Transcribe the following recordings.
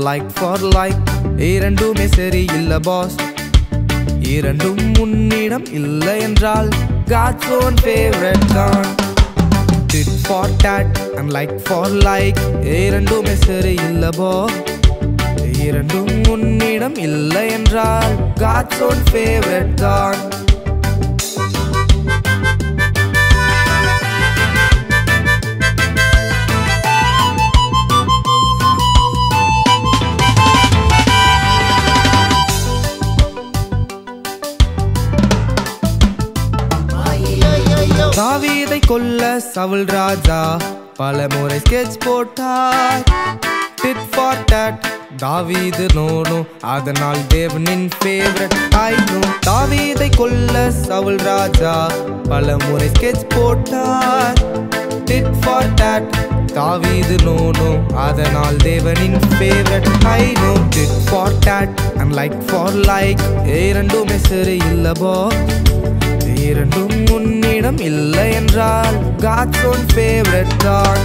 Like for like இரண்டுமே சரி இல்ல பாஸ் இரண்டும் முன்னிடம் இல்லை என்றால் God's own favorite தான் tit for tat and like for like இரண்டுமே சரி இல்ல பாஸ் இரண்டும் முன்னிடம் இல்லை என்றால் God's own favorite தான் தாவீதை கொல்ல சவுல் ராஜா பலமுறை ஸ்கெட்ச் போட்டார் tit for tat தாவீது நோனோ அதனால் தேவனின் ஃபேவரட் ஆயினோ தாவீதை கொல்ல சவுல் ராஜா பலமுறை ஸ்கெட்ச் போட்டார் tit for tat தாவீது நோனோ அதனால் தேவனின் favourite ஆயினோ tit for tat and like for like இரண்டுமே சரி இல்ல பாஸ் இரண்டும் முன்னிடம் இல்லை என்றால் God's own favorite தான்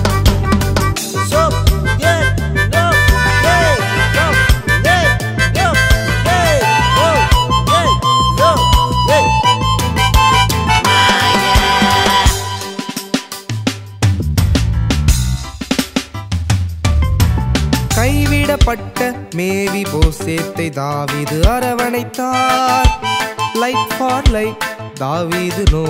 கைவிடப்பட்ட மேவி போசேத்தை தாவீது அரவணைத்தார். லைக் ஃபார் லைக் தாவீது நோ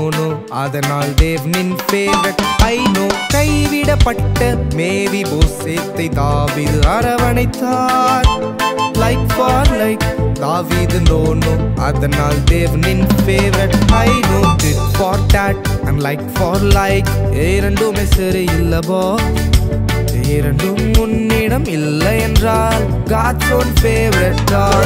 அதனால் தேவனின் ஃபேவரட் ஐ நோ. கைவிடப்பட்ட மேவி போசேத்தை தாவீது அரவணைத்தார். லைக் ஃபார் லைக் தாவீது நோ அதனால் தேவனின் favourite I know. Did for dot and like for like இரண்டுமே சரி இல்லவோ? இரண்டும் உன்னிடம் இல்லை என்றால் God's own favorite dog.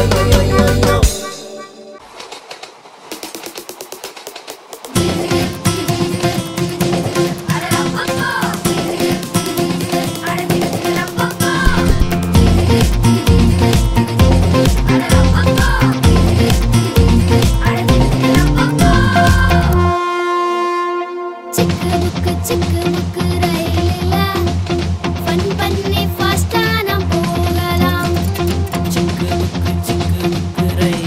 Railela, fun பண்ணி fast-ஆ நாம் போகலாம். சிக்கு புக்கு ரைலில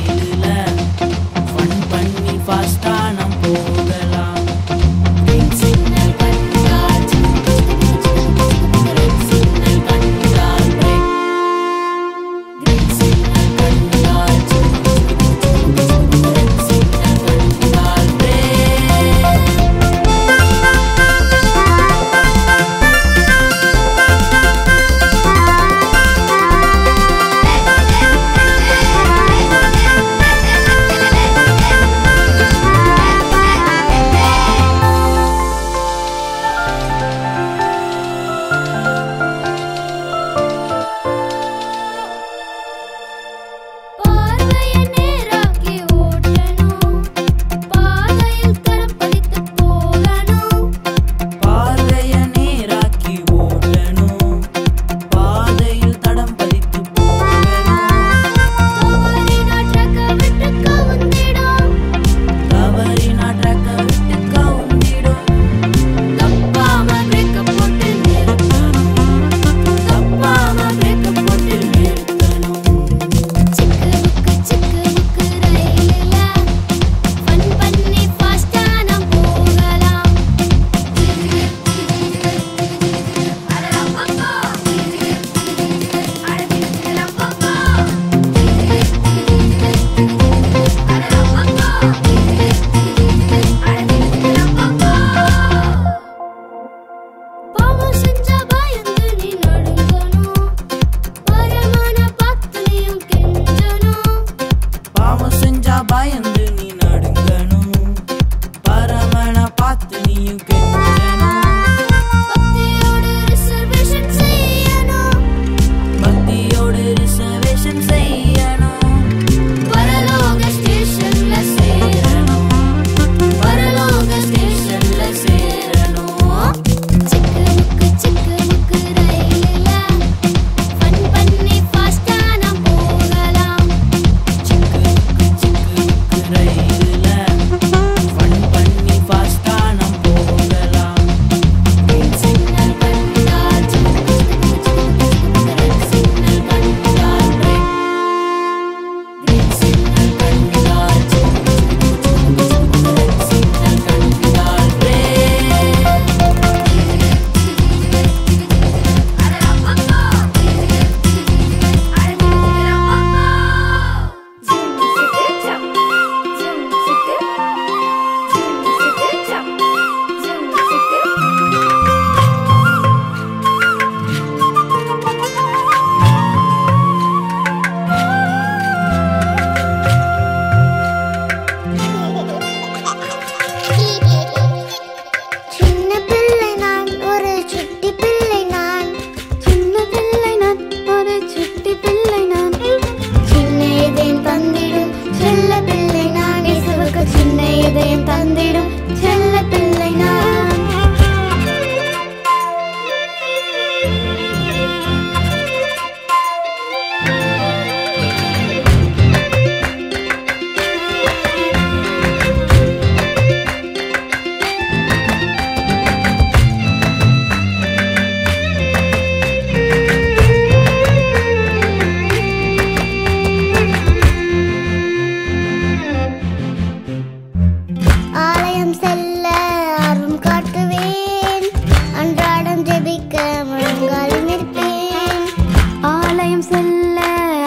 வேதம் சொல்ல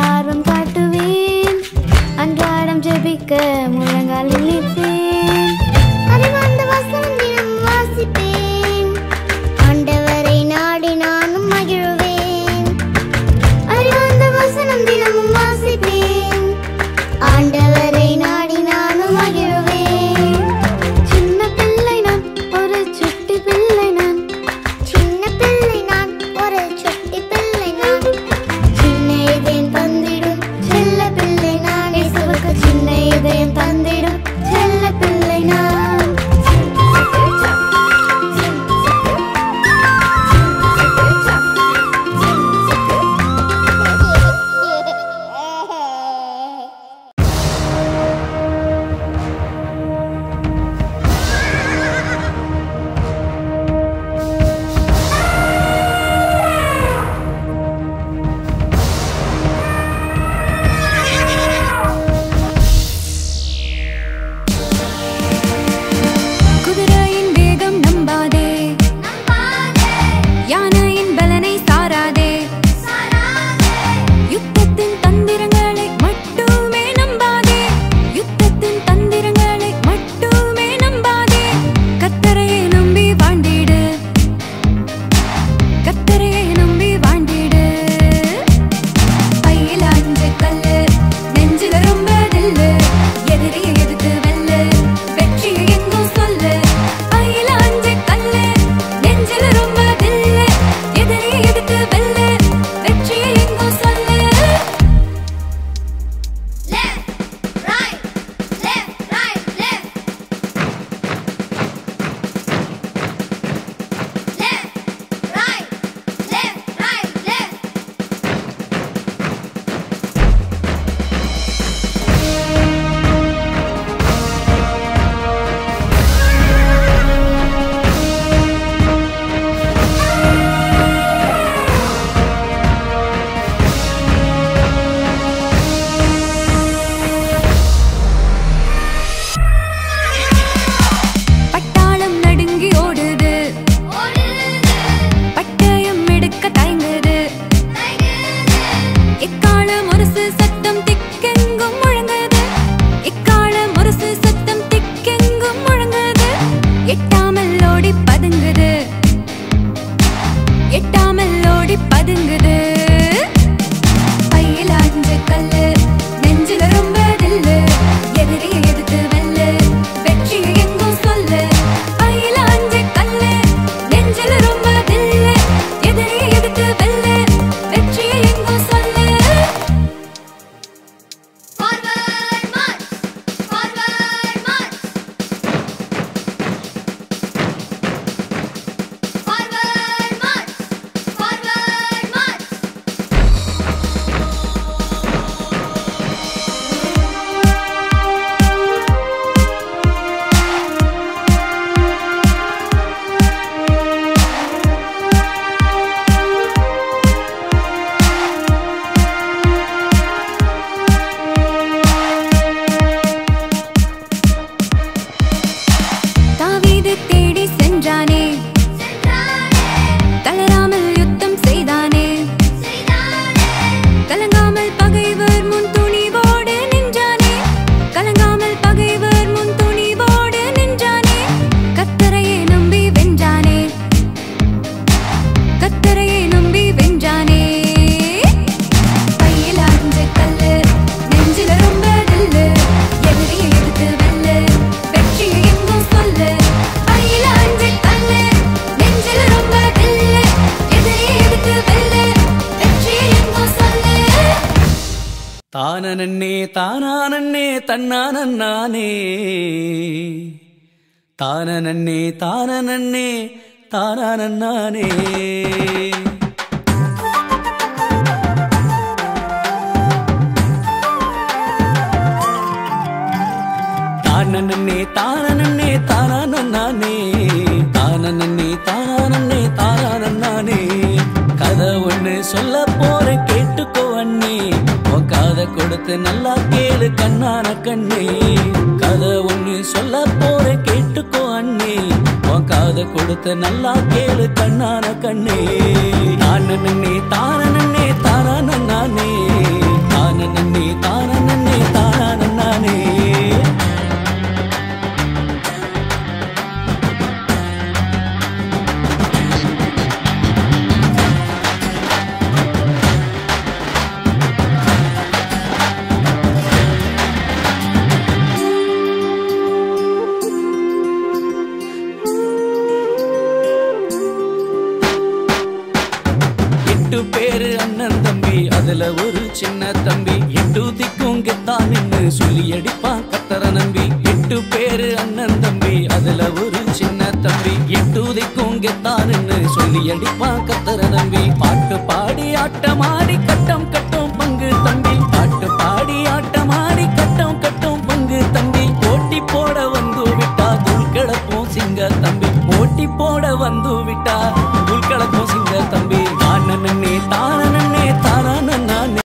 ஆர்வம் காட்டுவேன். அன்றாடம் ஜெபிக்க முழங்காலில் நிற்பேன். அறிவார்ந்த வசனம் தினம் வாசிப்பேன். ஆண்டவரை நாடி நானும் மகிழ்வேன். அறிவார்ந்த வசனம் தினமும் வாசிப்பேன். ஆண்டவரை நாடி நானும் மகிழ்வேன். சின்ன பிள்ளை நான், ஒரு சுட்டி பிள்ளை நான். சின்ன பிள்ளை நான், ஒரு சுட்டி பிள்ளை நான். சின்ன இதயம் தந்திடும் செல்ல பிள்ளை நான். இயேசுவுக்கு சின்ன இதயம் தந்திடும் செல்ல பிள்ளை நான். குதிரையின் வேகம் நம்பாதே, யானையின் பலனை சாராதே. யுத்தத்தின் தந்திரங்களை மட்டுமே நம்பாதே, யுத்தத்தின் தந்திரங்களை மட்டுமே நம்பாதே. கர்த்தரையே நம்பி வாழ்ந்திடு, கர்த்தரையே நம்பி வாழ்ந்திடு. பையில 5 கல்லு, நெஞ்சில ரொம்ப தில்லு. எதிரியை எதிர்த்து வெல்லு, வெற்றியை எங்கும் சொல்லு. பையில 5 கல்லு, நெஞ்சில ரொம்ப தில்லு. எதிரியை எதிர்த்து வெல்லு, வெற்றியை எங்கும் சொல்லு. Left, right, left, right, left. Left, right, left, right, left. பட்டாளம் நடுங்கி ஓடுது, பட்டயம் எடுக்க தயங்குது. எக்கால முரசு சத்தம் திக்கெங்கும் முழங்குது, எக்கால முரசு சத்தம் திக்கெங்கும் முழங்குது. எட்டாமல் ஓடி பதுங்குது, எட்டாமல் ஓடி பதுங்குது. பையில 5 கல்லு, நெஞ்சில ரொம்ப தில்லு. எதிரியை எதிர்த்து வெல்லு, வெற்றியை எங்கும் சொல்லு. பையில 5 கல்லு, நெஞ்சில ரொம்ப தில்லு. எதிரியை எதிர்த்து வெல்லு, வெற்றியை எங்கும் சொல்லு. Forward march, forward march. Forward march, forward march. தாவீது தேடி சென்றானே, தளராமல் யுத்தம் செய்தானே. கலங்காமல் பகைவர் முன் துணிவோடு நின்றானே, கலங்காமல் பகைவர் முன் துணிவோடு நின்றானே. கர்த்தரையே நம்பி வென்றானே, கர்த்தரையே நம்பி வென்றானே. பையில 5 கல்லு, நெஞ்சில ரொம்ப தில்லு. எதிரியை எதிர்த்து வெல்லு, வெற்றியை எங்கும் சொல்லு. பையில 5 கல்லு, நெஞ்சில ரொம்ப தில்லு. எதிரியை எதிர்த்து வெல்லு, வெற்றியை எங்கும் சொல்லு. தானனன்னே தானானன்னே தன்னானன்னானே, தானனன்னே தானனன்னே தானானன்னானே. தானனன்னே தானனன்னே தானானன்னானே, தானனன்னே தானானன்னே தானானன்னானே. கதை ஒண்ணு சொல்ல போறேன் கேட்டுக்கோ அண்ணே, உன் காதை கொடுத்து நல்லா கேளு கண்ணான கண்ணே. கதை ஒண்ணு சொல்ல போறேன் கேட்டுக்கோ அண்ணே, உன் காதை கொடுத்து நல்லா கேளு கண்ணான கண்ணே. தானனன்னே தானனன்னே தானானன்னானே. அதுல ஒரு சின்ன தம்பி எட்டு திக்கும் கெத்தான் நின்னு சொல்லி அடிப்பான் கத்தர நம்பி 8 பேரு அண்ணன் தம்பி அதுல ஒரு சின்ன தம்பி எட்டு திக்கும் கெத்தான் நின்னு சொல்லி அடிப்பான் கத்தர நம்பி பாட்டு பாடி ஆட்டமாடி கட்டம் கட்டும் பங்கு தம்பி பாட்டு பாடி ஆட்டமாடி கட்டம் கட்டும் பங்கு தம்பி போட்டி போட வந்து விட்டா தூள் கிடப்போம் சிங்க தம்பி போட்டி போட வந்து விட்டா